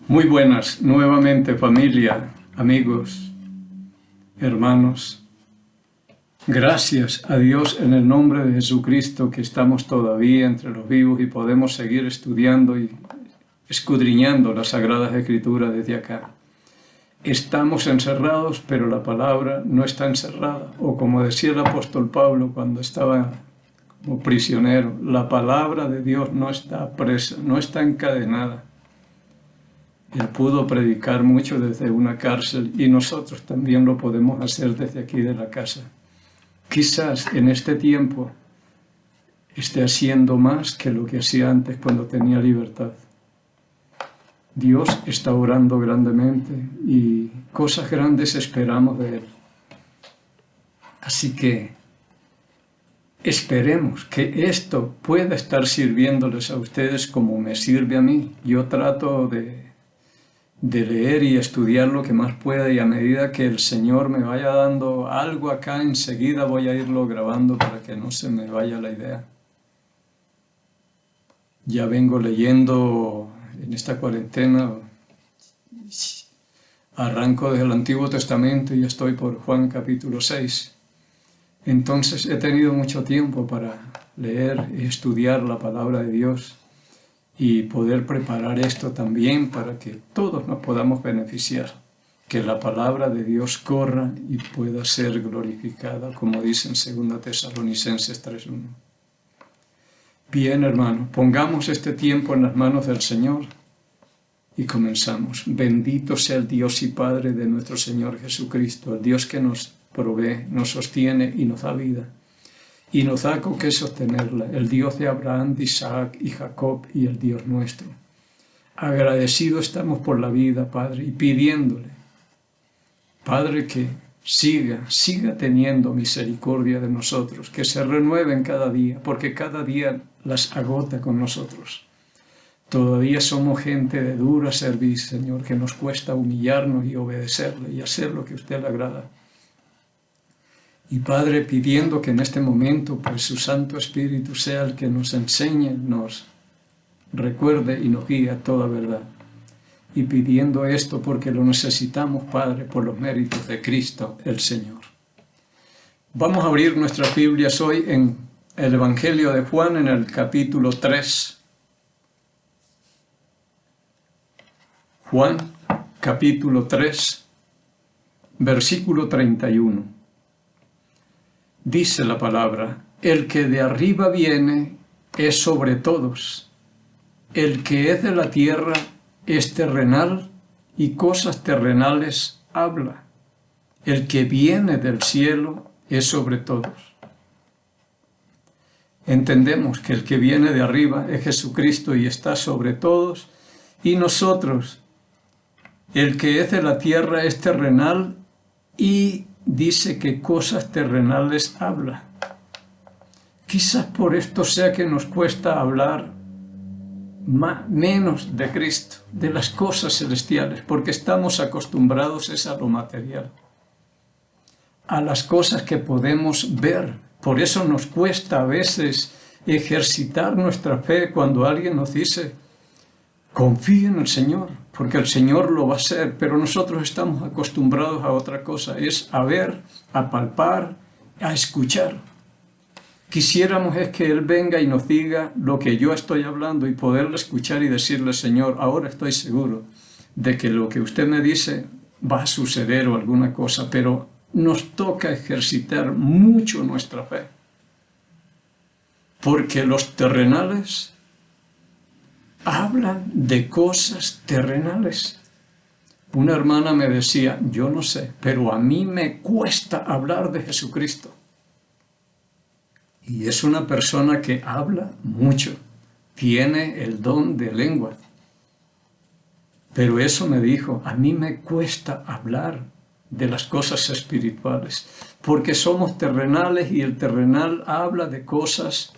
Muy buenas, nuevamente familia, amigos, hermanos. Gracias a Dios en el nombre de Jesucristo que estamos todavía entre los vivos y podemos seguir estudiando y escudriñando las Sagradas Escrituras desde acá. Estamos encerrados, pero la palabra no está encerrada. O como decía el apóstol Pablo cuando estaba como prisionero, la palabra de Dios no está presa, no está encadenada. Él pudo predicar mucho desde una cárcel y nosotros también lo podemos hacer desde aquí de la casa. Quizás en este tiempo esté haciendo más que lo que hacía antes cuando tenía libertad. Dios está obrando grandemente y cosas grandes esperamos de Él. Así que esperemos que esto pueda estar sirviéndoles a ustedes como me sirve a mí. Yo trato de leer y estudiar lo que más pueda y a medida que el Señor me vaya dando algo acá, enseguida voy a irlo grabando para que no se me vaya la idea. Ya vengo leyendo en esta cuarentena, arranco desde el Antiguo Testamento y estoy por Juan capítulo 6. Entonces he tenido mucho tiempo para leer y estudiar la palabra de Dios y poder preparar esto también para que todos nos podamos beneficiar, que la palabra de Dios corra y pueda ser glorificada, como dice en 2 Tesalonicenses 3:1. Bien, hermanos, pongamos este tiempo en las manos del Señor y comenzamos. Bendito sea el Dios y Padre de nuestro Señor Jesucristo, el Dios que nos provee, nos sostiene y nos da vida. Y nos da con qué sostenerla, el Dios de Abraham, de Isaac y Jacob y el Dios nuestro. Agradecidos estamos por la vida, Padre, y pidiéndole, Padre, que siga teniendo misericordia de nosotros, que se renueven cada día, porque cada día las agota con nosotros. Todavía somos gente de dura servicio, Señor, que nos cuesta humillarnos y obedecerle y hacer lo que a usted le agrada. Y Padre, pidiendo que en este momento, pues su Santo Espíritu sea el que nos enseñe, nos recuerde y nos guíe a toda verdad. Y pidiendo esto porque lo necesitamos, Padre, por los méritos de Cristo el Señor. Vamos a abrir nuestras Biblias hoy en el Evangelio de Juan, en el capítulo 3. Juan, capítulo 3, versículo 31. Dice la palabra, el que de arriba viene es sobre todos. El que es de la tierra es terrenal y cosas terrenales habla. El que viene del cielo es sobre todos. Entendemos que el que viene de arriba es Jesucristo y está sobre todos, y nosotros, el que es de la tierra es terrenal y dice que cosas terrenales habla. Quizás por esto sea que nos cuesta hablar menos de Cristo, de las cosas celestiales, porque estamos acostumbrados a lo material, a las cosas que podemos ver. Por eso nos cuesta a veces ejercitar nuestra fe cuando alguien nos dice, confía en el Señor, porque el Señor lo va a hacer, pero nosotros estamos acostumbrados a otra cosa, es a ver, a palpar, a escuchar. Quisiéramos es que Él venga y nos diga lo que yo estoy hablando y poderle escuchar y decirle, Señor, ahora estoy seguro de que lo que usted me dice va a suceder o alguna cosa, pero nos toca ejercitar mucho nuestra fe, porque los terrenales hablan de cosas terrenales. Una hermana me decía, yo no sé, pero a mí me cuesta hablar de Jesucristo. Y es una persona que habla mucho, tiene el don de lengua. Pero eso me dijo, a mí me cuesta hablar de las cosas espirituales, porque somos terrenales y el terrenal habla de cosas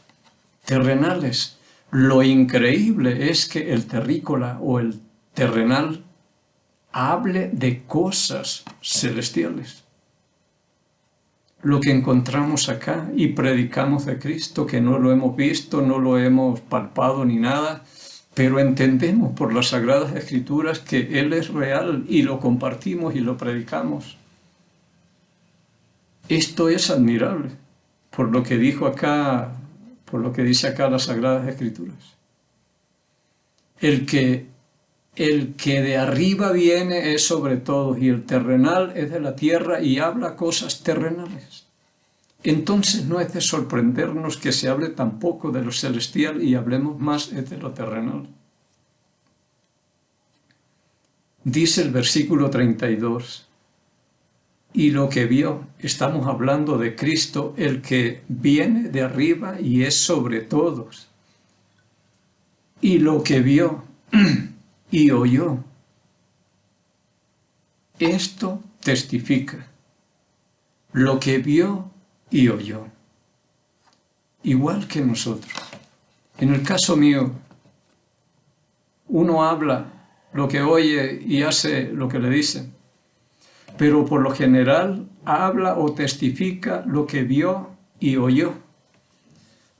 terrenales. Lo increíble es que el terrícola o el terrenal hable de cosas celestiales. Lo que encontramos acá y predicamos de Cristo, que no lo hemos visto, no lo hemos palpado ni nada, pero entendemos por las Sagradas Escrituras que Él es real y lo compartimos y lo predicamos. Esto es admirable, por lo que dijo acá, por lo que dice acá las Sagradas Escrituras. El que de arriba viene es sobre todos, y el terrenal es de la tierra y habla cosas terrenales. Entonces no es de sorprendernos que se hable tan poco de lo celestial y hablemos más de lo terrenal. Dice el versículo 32, y lo que vio, estamos hablando de Cristo, el que viene de arriba y es sobre todos. Y lo que vio y oyó, esto testifica. Lo que vio y oyó. Igual que nosotros. En el caso mío, uno habla lo que oye y hace lo que le dicen, pero por lo general habla o testifica lo que vio y oyó,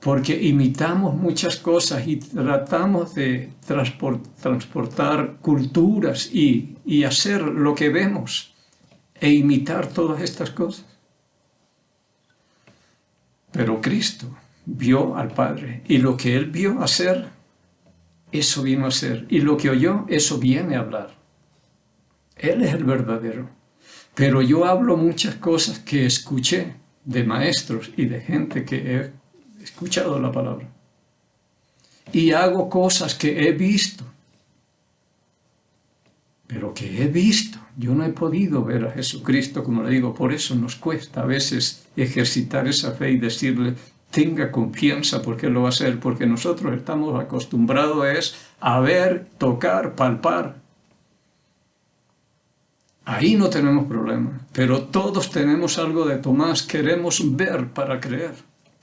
porque imitamos muchas cosas y tratamos de transportar culturas y hacer lo que vemos e imitar todas estas cosas. Pero Cristo vio al Padre, y lo que Él vio hacer, eso vino a hacer, y lo que oyó, eso viene a hablar. Él es el verdadero. Pero yo hablo muchas cosas que escuché de maestros y de gente que he escuchado la palabra. Y hago cosas que he visto. Pero que he visto. Yo no he podido ver a Jesucristo, como le digo, por eso nos cuesta a veces ejercitar esa fe y decirle, tenga confianza porque Él lo va a hacer, porque nosotros estamos acostumbrados a ver, tocar, palpar. Ahí no tenemos problema, pero todos tenemos algo de Tomás, queremos ver para creer,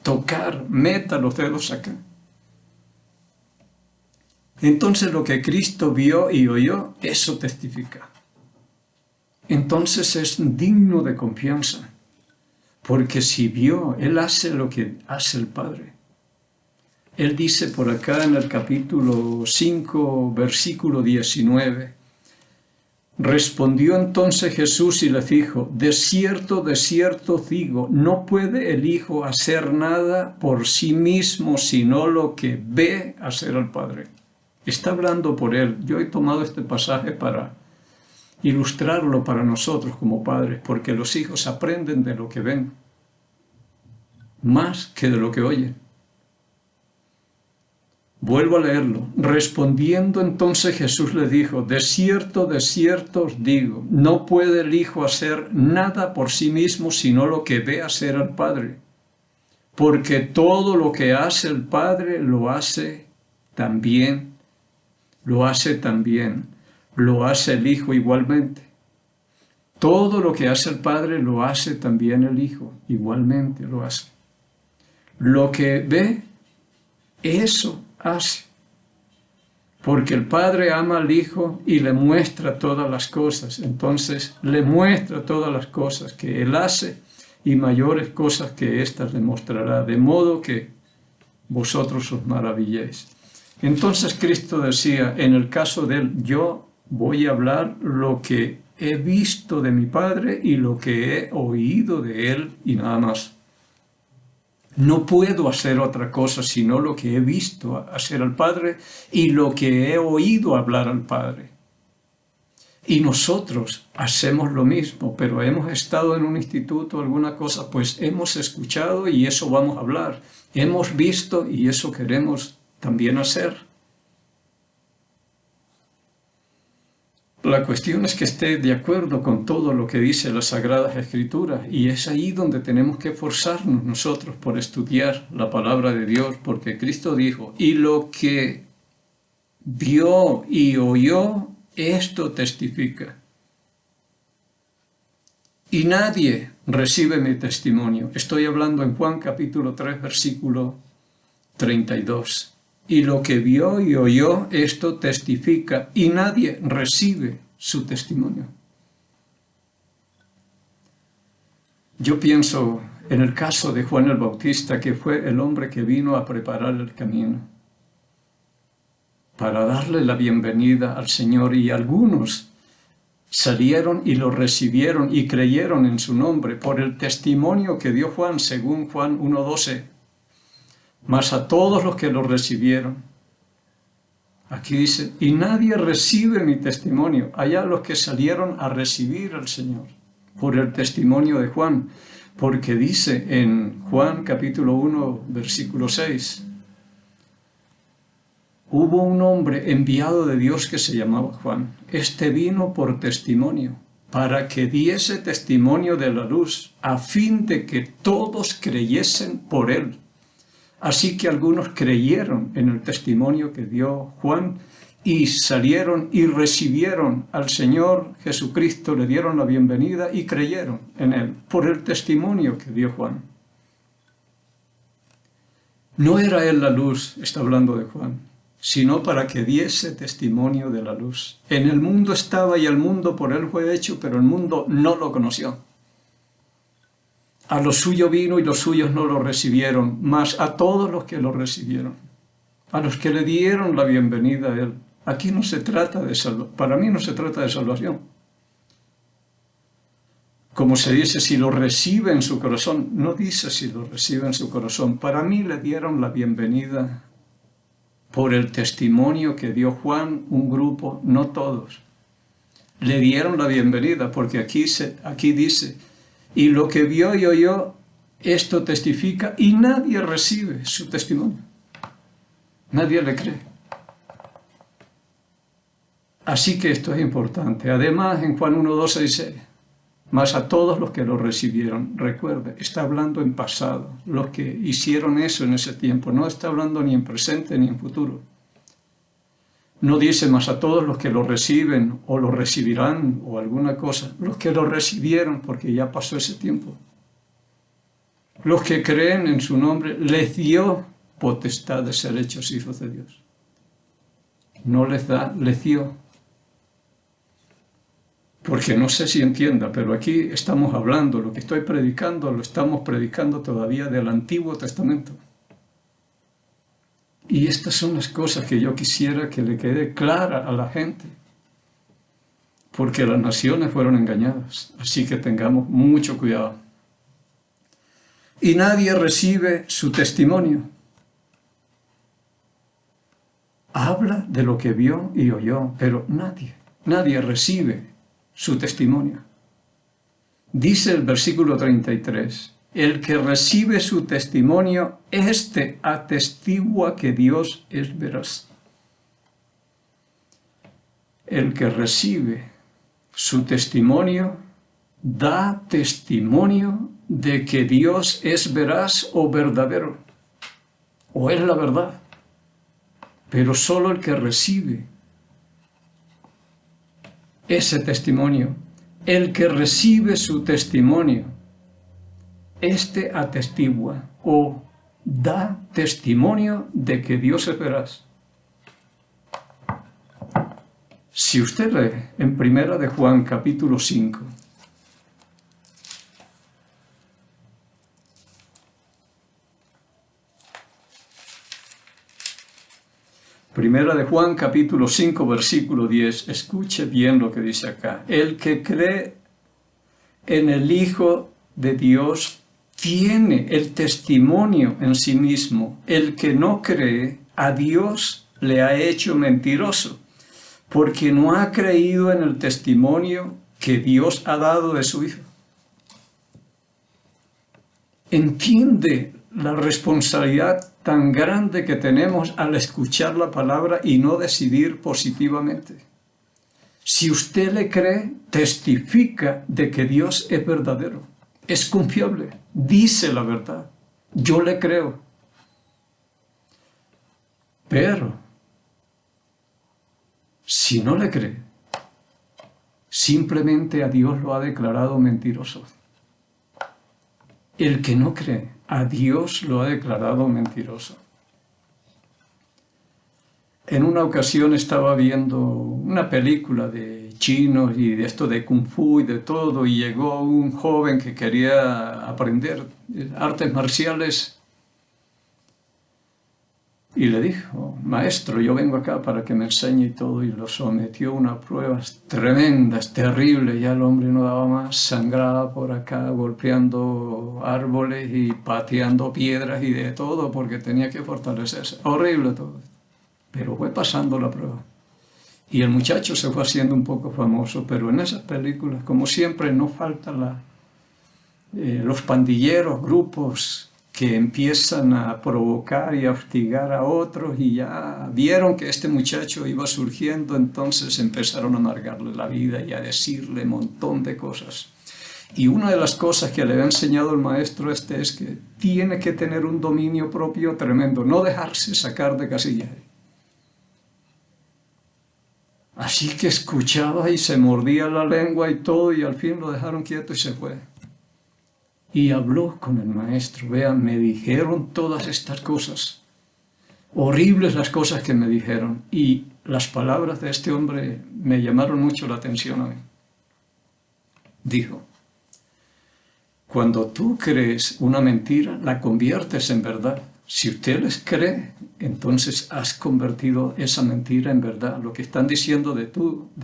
tocar, meta los dedos acá. Entonces lo que Cristo vio y oyó, eso testifica. Entonces es digno de confianza, porque si vio, Él hace lo que hace el Padre. Él dice por acá en el capítulo 5, versículo 19, respondió entonces Jesús y les dijo, de cierto os digo, no puede el Hijo hacer nada por sí mismo, sino lo que ve hacer al Padre. Está hablando por Él. Yo he tomado este pasaje para ilustrarlo para nosotros como padres, porque los hijos aprenden de lo que ven, más que de lo que oyen. Vuelvo a leerlo. Respondiendo entonces Jesús les dijo, de cierto os digo, no puede el Hijo hacer nada por sí mismo, sino lo que ve hacer al Padre. Porque todo lo que hace el Padre lo hace también lo hace el Hijo igualmente. Todo lo que hace el Padre lo hace también el Hijo, igualmente lo hace. Lo que ve, eso hace. Porque el Padre ama al Hijo y le muestra todas las cosas. Entonces le muestra todas las cosas que Él hace y mayores cosas que éstas le mostrará, de modo que vosotros os maravilléis. Entonces Cristo decía, en el caso de Él, yo voy a hablar lo que he visto de mi Padre y lo que he oído de Él y nada más. No puedo hacer otra cosa sino lo que he visto hacer al Padre y lo que he oído hablar al Padre. Y nosotros hacemos lo mismo, pero hemos estado en un instituto o alguna cosa, pues hemos escuchado y eso vamos a hablar. Hemos visto y eso queremos también hacer. La cuestión es que esté de acuerdo con todo lo que dice las Sagradas Escrituras, y es ahí donde tenemos que esforzarnos nosotros por estudiar la palabra de Dios, porque Cristo dijo, y lo que vio y oyó, esto testifica. Y nadie recibe mi testimonio. Estoy hablando en Juan capítulo 3, versículo 32. Y lo que vio y oyó, esto testifica, y nadie recibe su testimonio. Yo pienso en el caso de Juan el Bautista, que fue el hombre que vino a preparar el camino. para darle la bienvenida al Señor, y algunos salieron y lo recibieron y creyeron en su nombre por el testimonio que dio Juan, según Juan 1:12. Mas a todos los que lo recibieron, aquí dice, y nadie recibe mi testimonio, allá los que salieron a recibir al Señor por el testimonio de Juan, porque dice en Juan capítulo 1, versículo 6, hubo un hombre enviado de Dios que se llamaba Juan. Este vino por testimonio, para que diese testimonio de la luz, a fin de que todos creyesen por él. Así que algunos creyeron en el testimonio que dio Juan y salieron y recibieron al Señor Jesucristo, le dieron la bienvenida y creyeron en él por el testimonio que dio Juan. No era él la luz, está hablando de Juan, sino para que diese testimonio de la luz. En el mundo estaba y el mundo por él fue hecho, pero el mundo no lo conoció. A lo suyo vino y los suyos no lo recibieron, mas a todos los que lo recibieron, a los que le dieron la bienvenida a él. Aquí no se trata de salvación, para mí no se trata de salvación. Como se dice, si lo recibe en su corazón, no dice si lo recibe en su corazón. Para mí le dieron la bienvenida por el testimonio que dio Juan, un grupo, no todos. Le dieron la bienvenida porque aquí dice, y lo que vio y oyó, esto testifica, y nadie recibe su testimonio. Nadie le cree. Así que esto es importante. Además, en Juan 1:12 dice, mas a todos los que lo recibieron, recuerde, está hablando en pasado, los que hicieron eso en ese tiempo, no está hablando ni en presente ni en futuro. No dice más a todos los que lo reciben o lo recibirán o alguna cosa, los que lo recibieron porque ya pasó ese tiempo. Los que creen en su nombre, les dio potestad de ser hechos hijos de Dios. No les da, les dio. Porque no sé si entienda, pero aquí estamos hablando, lo que estoy predicando, lo estamos predicando todavía del Antiguo Testamento. Y estas son las cosas que yo quisiera que le quede clara a la gente. Porque las naciones fueron engañadas, así que tengamos mucho cuidado. Y nadie recibe su testimonio. Habla de lo que vio y oyó, pero nadie recibe su testimonio. Dice el versículo 33, el que recibe su testimonio, éste atestigua que Dios es veraz. El que recibe su testimonio, da testimonio de que Dios es veraz o verdadero, o es la verdad. Pero solo el que recibe ese testimonio, el que recibe su testimonio, este atestigua o da testimonio de que Dios es veraz. Si usted lee en Primera de Juan capítulo 5, Primera de Juan, capítulo 5, versículo 10. Escuche bien lo que dice acá. El que cree en el Hijo de Dios tiene el testimonio en sí mismo. El que no cree, a Dios le ha hecho mentiroso, porque no ha creído en el testimonio que Dios ha dado de su Hijo. ¿Entiende la responsabilidad tan grande que tenemos al escuchar la palabra y no decidir positivamente? Si usted le cree, testifica de que Dios es verdadero, es confiable, dice la verdad. Yo le creo. Pero, si no le cree, simplemente a Dios lo ha declarado mentiroso. El que no cree, a Dios lo ha declarado mentiroso. En una ocasión estaba viendo una película de chinos y de esto de Kung Fu y de todo, y llegó un joven que quería aprender artes marciales. Y le dijo, maestro, yo vengo acá para que me enseñe y todo, y lo sometió a unas pruebas tremendas, terribles, ya el hombre no daba más, sangraba por acá, golpeando árboles y pateando piedras y de todo, porque tenía que fortalecerse. Horrible todo. Pero fue pasando la prueba. Y el muchacho se fue haciendo un poco famoso, pero en esas películas, como siempre, no falta los pandilleros, grupos que empiezan a provocar y a hostigar a otros y ya vieron que este muchacho iba surgiendo, entonces empezaron a amargarle la vida y a decirle un montón de cosas. Y una de las cosas que le ha enseñado el maestro es que tiene que tener un dominio propio tremendo, no dejarse sacar de casillas. Así que escuchaba y se mordía la lengua y todo, y al fin lo dejaron quieto y se fue. Y habló con el maestro. Vean, me dijeron todas estas cosas. Horribles las cosas que me dijeron. Y las palabras de este hombre me llamaron mucho la atención a mí. Dijo, cuando tú crees una mentira, la conviertes en verdad. Si usted les cree, entonces has convertido esa mentira en verdad. Lo que están diciendo de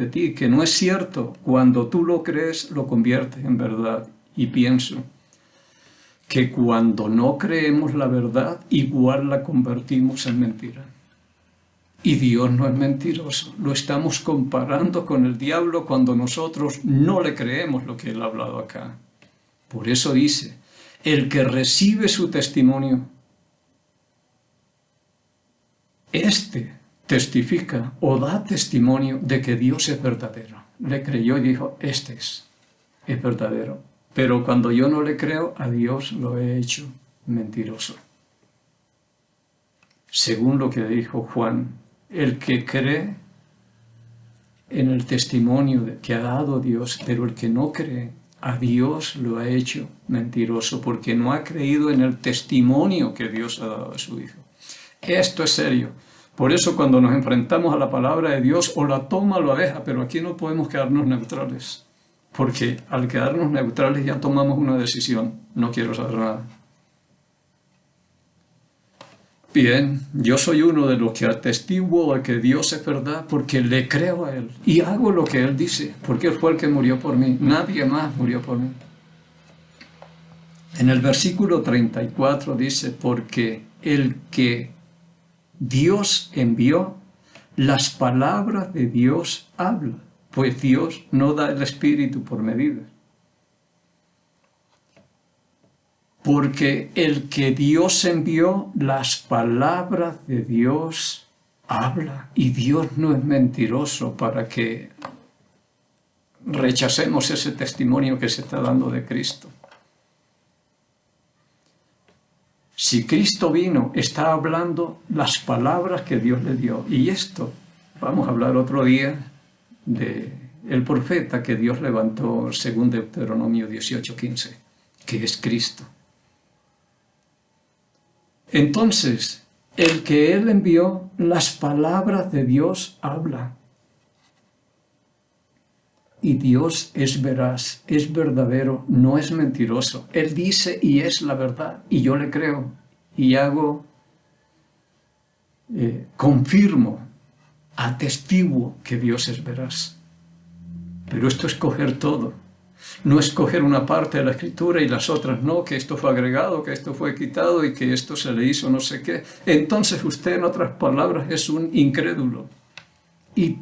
ti, que no es cierto, cuando tú lo crees, lo conviertes en verdad. Y pienso que cuando no creemos la verdad, igual la convertimos en mentira. Y Dios no es mentiroso. Lo estamos comparando con el diablo cuando nosotros no le creemos lo que Él ha hablado acá. Por eso dice, el que recibe su testimonio, este testifica o da testimonio de que Dios es verdadero. Le creyó y dijo, este es verdadero. Pero cuando yo no le creo, a Dios lo he hecho mentiroso. Según lo que dijo Juan, el que cree en el testimonio que ha dado Dios, pero el que no cree, a Dios lo ha hecho mentiroso, porque no ha creído en el testimonio que Dios ha dado a su Hijo. Esto es serio. Por eso cuando nos enfrentamos a la palabra de Dios, o la toma o la deja, pero aquí no podemos quedarnos neutrales. Porque al quedarnos neutrales ya tomamos una decisión. No quiero saber nada. Bien, yo soy uno de los que atestiguo a que Dios es verdad porque le creo a Él. Y hago lo que Él dice, porque Él fue el que murió por mí. Nadie más murió por mí. En el versículo 34 dice, porque el que Dios envió, las palabras de Dios habla. Pues Dios no da el Espíritu por medida. Porque el que Dios envió, las palabras de Dios habla. Y Dios no es mentiroso para que rechacemos ese testimonio que se está dando de Cristo. Si Cristo vino, está hablando las palabras que Dios le dio. Y esto, vamos a hablar otro día, de el profeta que Dios levantó según Deuteronomio 18:15, que es Cristo. Entonces, el que Él envió, las palabras de Dios habla. Y Dios es veraz, es verdadero, no es mentiroso. Él dice y es la verdad, y yo le creo, y confirmo, atestiguo que Dios es veraz. Pero esto es coger todo. No es coger una parte de la Escritura y las otras no, que esto fue agregado, que esto fue quitado y que esto se le hizo no sé qué. Entonces usted, en otras palabras, es un incrédulo. Y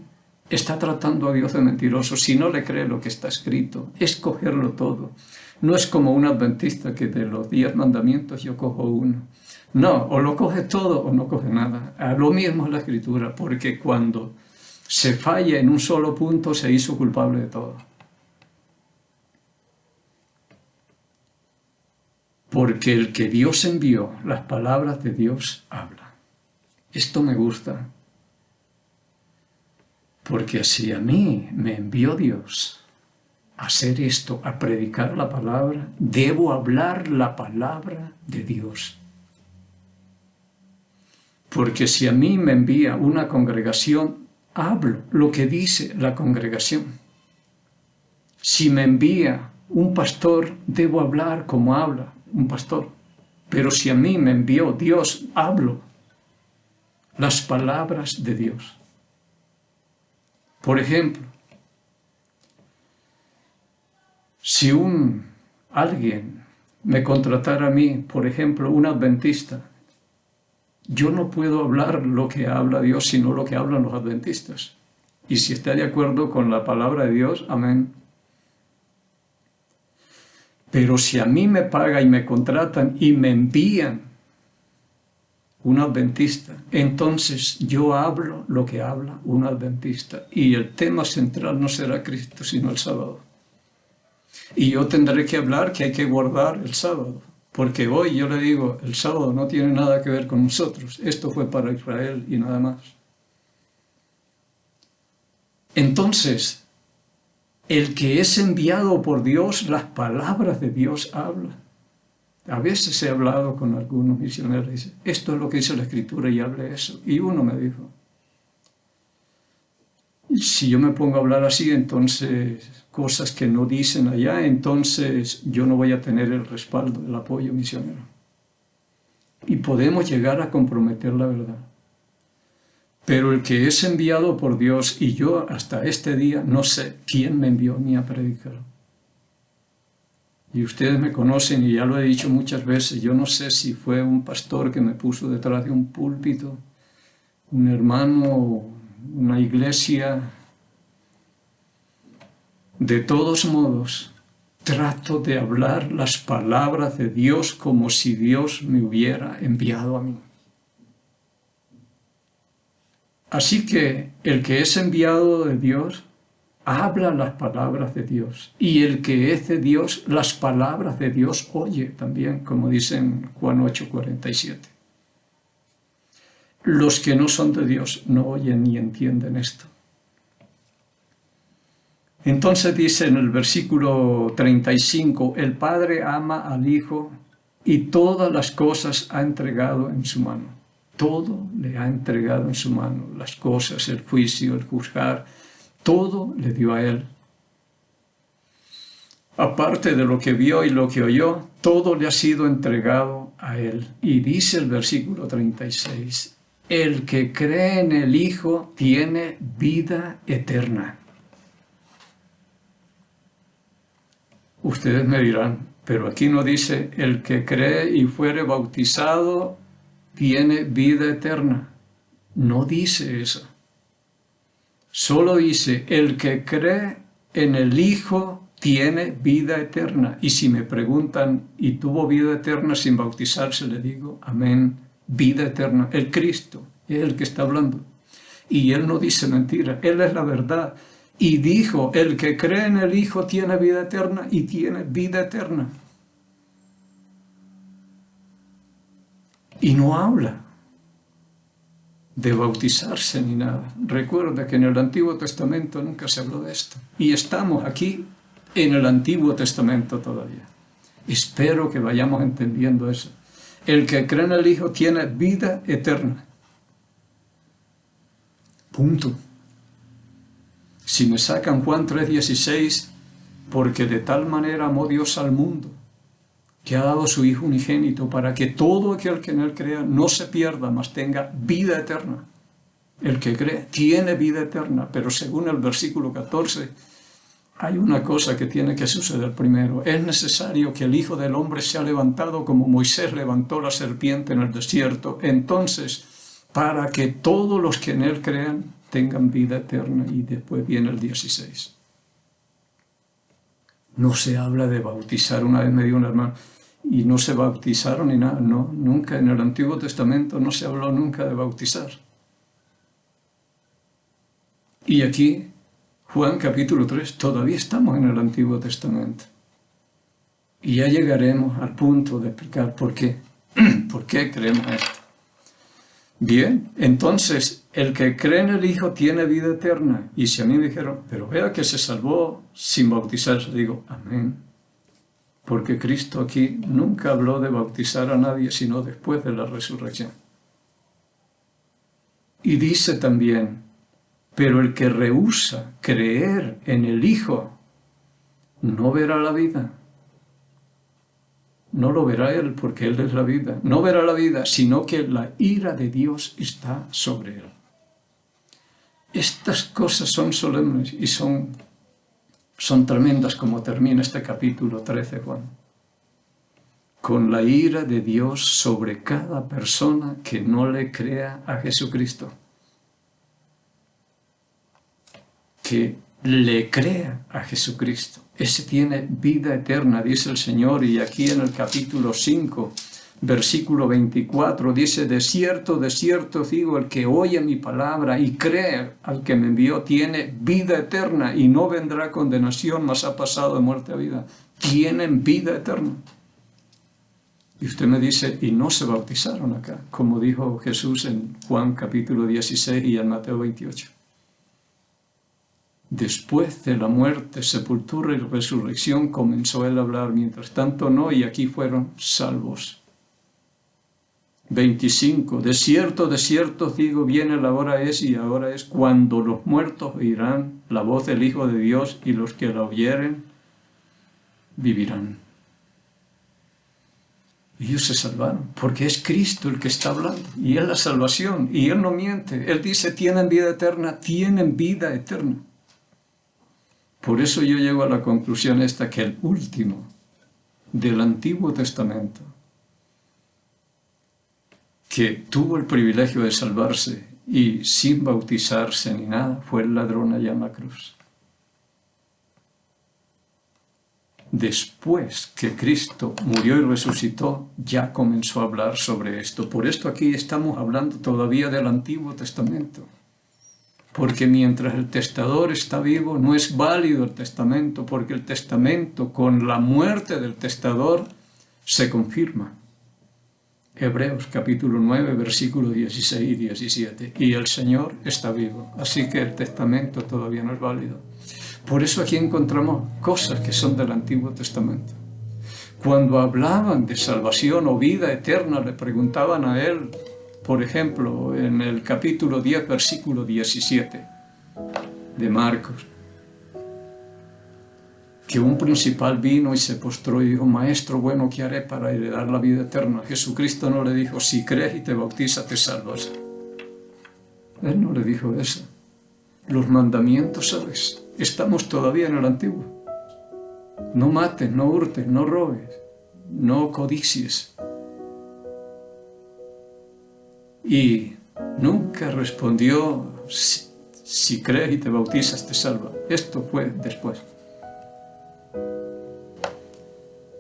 está tratando a Dios de mentiroso. Si no le cree lo que está escrito, es cogerlo todo. No es como un adventista que de los 10 mandamientos yo cojo uno. No, o lo coge todo o no coge nada. Lo mismo es la Escritura, porque cuando se falla en un solo punto, se hizo culpable de todo. Porque el que Dios envió, las palabras de Dios habla. Esto me gusta. Porque si a mí me envió Dios a hacer esto, a predicar la palabra, debo hablar la palabra de Dios. Porque si a mí me envía una congregación, hablo lo que dice la congregación. Si me envía un pastor, debo hablar como habla un pastor. Pero si a mí me envió Dios, hablo. las palabras de Dios. Por ejemplo, si alguien me contratara a mí, por ejemplo, un adventista, yo no puedo hablar lo que habla Dios, sino lo que hablan los adventistas. Y si está de acuerdo con la palabra de Dios, amén. Pero si a mí me pagan y me contratan y me envían un adventista, entonces yo hablo lo que habla un adventista. Y el tema central no será Cristo, sino el sábado. Y yo tendré que hablar que hay que guardar el sábado. Porque hoy yo le digo, el sábado no tiene nada que ver con nosotros. Esto fue para Israel y nada más. Entonces, el que es enviado por Dios, las palabras de Dios hablan. A veces he hablado con algunos misioneros y dicen, esto es lo que dice la Escritura y hable eso. Y uno me dijo, si yo me pongo a hablar así, entonces cosas que no dicen allá, entonces yo no voy a tener el respaldo, el apoyo misionero. Y podemos llegar a comprometer la verdad. Pero el que es enviado por Dios, y yo hasta este día no sé quién me envió ni a predicar. Y ustedes me conocen y ya lo he dicho muchas veces, yo no sé si fue un pastor que me puso detrás de un púlpito, un hermano, una iglesia. De todos modos, trato de hablar las palabras de Dios como si Dios me hubiera enviado a mí. Así que el que es enviado de Dios habla las palabras de Dios, y el que es de Dios, las palabras de Dios oye también, como dice en Juan 8:47. Los que no son de Dios no oyen ni entienden esto. Entonces dice en el versículo 35, el Padre ama al Hijo y todas las cosas ha entregado en su mano. Todo le ha entregado en su mano, las cosas, el juicio, el juzgar, todo le dio a Él. Aparte de lo que vio y lo que oyó, todo le ha sido entregado a Él. Y dice el versículo 36, el que cree en el Hijo tiene vida eterna. Ustedes me dirán, pero aquí no dice, el que cree y fuere bautizado tiene vida eterna. No dice eso. Solo dice, el que cree en el Hijo tiene vida eterna. Y si me preguntan, ¿y tuvo vida eterna sin bautizarse? Le digo, amén, vida eterna. El Cristo es el que está hablando. Y Él no dice mentira, Él es la verdad. Y dijo, el que cree en el Hijo tiene vida eterna y tiene vida eterna. Y no habla de bautizarse ni nada. Recuerda que en el Antiguo Testamento nunca se habló de esto. Y estamos aquí en el Antiguo Testamento todavía. Espero que vayamos entendiendo eso. El que cree en el Hijo tiene vida eterna. Punto. Si me sacan Juan 3:16, porque de tal manera amó Dios al mundo, que ha dado su Hijo unigénito, para que todo aquel que en Él crea no se pierda, mas tenga vida eterna. El que cree tiene vida eterna, pero según el versículo 14, hay una cosa que tiene que suceder primero. Es necesario que el Hijo del Hombre sea levantado como Moisés levantó la serpiente en el desierto. Entonces, para que todos los que en Él crean tengan vida eterna. Y después viene el 16. No se habla de bautizar. Una vez me dio un hermano, y no se bautizaron ni nada. No, nunca en el Antiguo Testamento no se habló nunca de bautizar. Y aquí, Juan capítulo 3, todavía estamos en el Antiguo Testamento. Y ya llegaremos al punto de explicar por qué. ¿Por qué creemos esto? Bien, entonces, el que cree en el Hijo tiene vida eterna. Y si a mí me dijeron, pero vea que se salvó sin bautizarse, digo, amén. Porque Cristo aquí nunca habló de bautizar a nadie, sino después de la resurrección. Y dice también, pero el que rehúsa creer en el Hijo no verá la vida, No lo verá él porque él es la vida. No verá la vida, sino que la ira de Dios está sobre él. Estas cosas son solemnes y son tremendas como termina este capítulo 13, Juan. Con la ira de Dios sobre cada persona que no le crea a Jesucristo. Que le crea a Jesucristo. Ese tiene vida eterna, dice el Señor, y aquí en el capítulo 5, versículo 24, dice: de cierto digo, el que oye mi palabra y cree al que me envió, tiene vida eterna y no vendrá condenación, mas ha pasado de muerte a vida. Tienen vida eterna. Y usted me dice, y no se bautizaron acá, como dijo Jesús en Juan capítulo 16 y en Mateo 28. Después de la muerte, sepultura y resurrección comenzó él a hablar, mientras tanto no, y aquí fueron salvos. 25. De cierto digo, viene la hora es y ahora es, cuando los muertos oirán la voz del Hijo de Dios, y los que la oyeren vivirán. Ellos se salvaron, porque es Cristo el que está hablando, y es la salvación, y Él no miente. Él dice, tienen vida eterna, tienen vida eterna. Por eso yo llego a la conclusión esta, que el último del Antiguo Testamento, que tuvo el privilegio de salvarse y sin bautizarse ni nada, fue el ladrón allá en la cruz. Después que Cristo murió y resucitó, ya comenzó a hablar sobre esto. Por esto aquí estamos hablando todavía del Antiguo Testamento. Porque mientras el testador está vivo, no es válido el testamento, porque el testamento, con la muerte del testador, se confirma. Hebreos capítulo 9, versículos 16 y 17. Y el Señor está vivo, así que el testamento todavía no es válido. Por eso aquí encontramos cosas que son del Antiguo Testamento. Cuando hablaban de salvación o vida eterna, le preguntaban a él, por ejemplo, en el capítulo 10, versículo 17 de Marcos, que un principal vino y se postró y dijo, Maestro, bueno, ¿qué haré para heredar la vida eterna? Jesucristo no le dijo, si crees y te bautizas, te salvas. Él no le dijo eso. Los mandamientos, ¿sabes? Estamos todavía en el Antiguo. No mates, no hurtes, no robes, no codicies. Y nunca respondió, si crees y te bautizas, te salva. Esto fue después.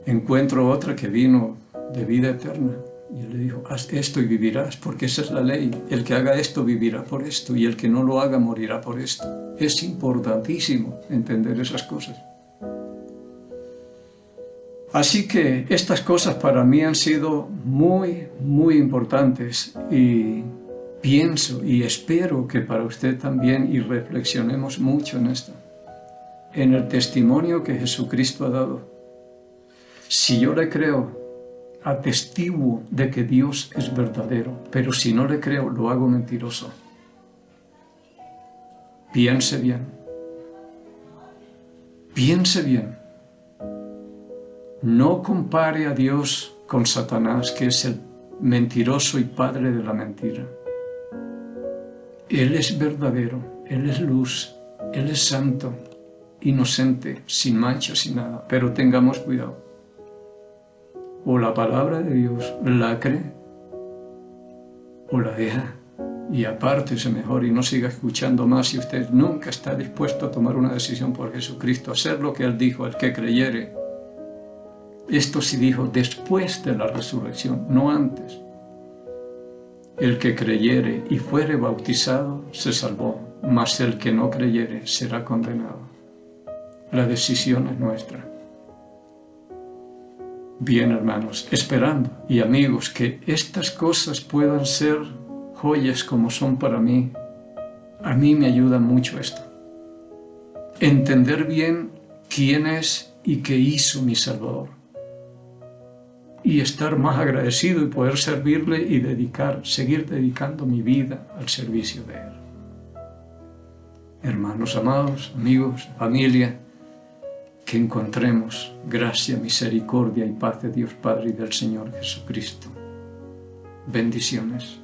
Encuentro otra que vino de vida eterna. Y él le dijo, haz esto y vivirás, porque esa es la ley. El que haga esto vivirá por esto, y el que no lo haga morirá por esto. Es importantísimo entender esas cosas. Así que estas cosas para mí han sido muy, muy importantes, y pienso y espero que para usted también, y reflexionemos mucho en esto, en el testimonio que Jesucristo ha dado. Si yo le creo, atestiguo de que Dios es verdadero, pero si no le creo, lo hago mentiroso. Piense bien. Piense bien. No compare a Dios con Satanás, que es el mentiroso y padre de la mentira. Él es verdadero, Él es luz, Él es santo, inocente, sin mancha, sin nada. Pero tengamos cuidado. O la palabra de Dios la cree, o la deja, y apártese mejor y no siga escuchando más si usted nunca está dispuesto a tomar una decisión por Jesucristo, hacer lo que Él dijo, el que creyere. Esto sí dijo después de la resurrección, no antes. El que creyere y fuere bautizado se salvó, mas el que no creyere será condenado. La decisión es nuestra. Bien, hermanos, esperando y amigos que estas cosas puedan ser joyas como son para mí. A mí me ayuda mucho esto. Entender bien quién es y qué hizo mi Salvador. Y estar más agradecido y poder servirle y seguir dedicando mi vida al servicio de Él. Hermanos amados, amigos, familia, que encontremos gracia, misericordia y paz de Dios Padre y del Señor Jesucristo. Bendiciones.